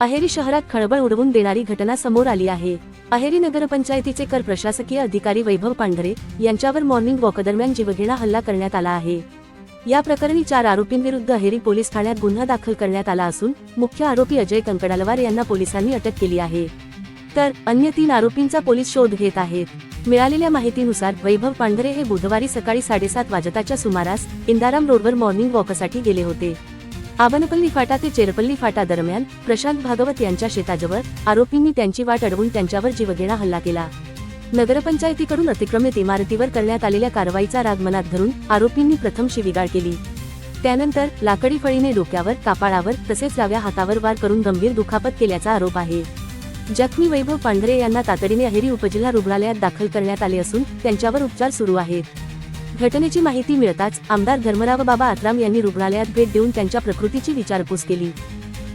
अहेरी शहरात खळबळ उडवून देणारी घटना समोर आली आहे। अहेरी नगरपंचायतीचे कर प्रशासकीय अधिकारी वैभव पांढरे यांच्यावर मॉर्निंग वॉक दरम्यान जीवघेणा हल्ला करण्यात आला आहे। या प्रकरणी 4 आरोपींविरुद्ध अहेरी पोलीस ठाण्यात गुन्हा दाखल करण्यात आला असून मुख्य आरोपी अजय कंकडालवार यांना पोलिसांनी अटक केली आहे, तर अन्य 3 आरोपींचा पोलीस शोध घेत आहेत। मिळालेल्या माहितीनुसार वैभव पांढरे हे बुधवारी सकाळी 7:30 वाजताच्या सुमारास इंदाराम रोडवर मॉर्निंग वॉकसाठी गेले होते। आबनपल्ली फाटा ते चेरपल्ली फाटा दरम्यान प्रशांत भागवत यांच्या शेताजवळ आरोपींनी त्यांची वाट अडवून त्यांच्यावर जीवघेणा हल्ला केला। नगरपंचायतीकडून अतिक्रमित इमारतीवर करण्यात आलेल्या कारवाईचा राग मनात धरून आरोपींनी प्रथम शिवीगाळ केली। त्यानंतर लाकडी फळीने डोक्यावर, कपाळावर तसेच डाव्या हातावर वार करून गंभीर दुखापत केल्याचा आरोप आहे। जखमी वैभव पांढरे यांना तातडीने अहेरी उपजिल्हा रुग्णालयात दाखल करण्यात आले असून त्यांच्यावर उपचार सुरू आहेत। घटनेची माहिती मिळताच आमदार धर्मराव बाबा आत्राम यांनी रुग्णालयात भेट देऊन त्यांच्या प्रकृतीची विचारपूस केली।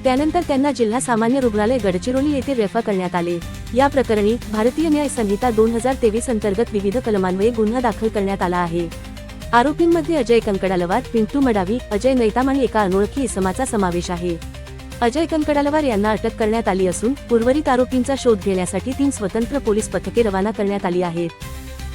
त्यानंतर त्यांना जिल्हा सामान्य रुग्णालय गडचिरोली येथे रेफर करण्यात आले। या प्रकरणी भारतीय न्याय संहिता 2023 अंतर्गत विविध कलमान्वये गुन्हा दाखल करण्यात आला आहे। आरोपींमध्ये अजय कंकडालवार, पिंटू मडावी, अजय नैताम आणि एका अनोळखी इसमाचा समावेश आहे। अजय कंकडालवार यांना अटक करण्यात आली असून उर्वरित आरोपींचा शोध घेण्यासाठी 3 स्वतंत्र पोलीस पथके रवाना करण्यात आली आहेत।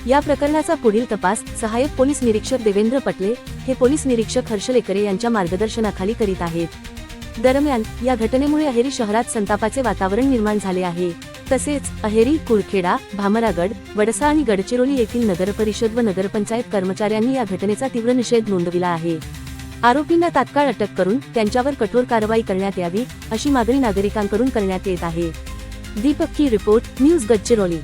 या प्रकरणाचा पुढील तपास सहाय्यक पोलीस निरीक्षक देवेंद्र पटले हे पोलीस निरीक्षक हर्ष लेकरे यांच्या मार्गदर्शनाखाली करीत आहेत। दरम्यान या घटनेमुळे अहेरी शहरात संतापाचे वातावरण निर्माण झाले आहे। तसेच अहेरी, कुळखेडा, भामरागड, वडसा आणि गडचिरोली येथील नगरपरिषद व नगरपंचायत कर्मचाऱ्यांनी या घटनेचा तीव्र निषेध नोंदविला आहे। आरोपींना तात्काळ अटक करून त्यांच्यावर कठोर कारवाई करण्यात यावी अशी मागणी नागरिकांकडून करण्यात येत आहे। दीपक की रिपोर्ट, न्यूज गडचिरोली।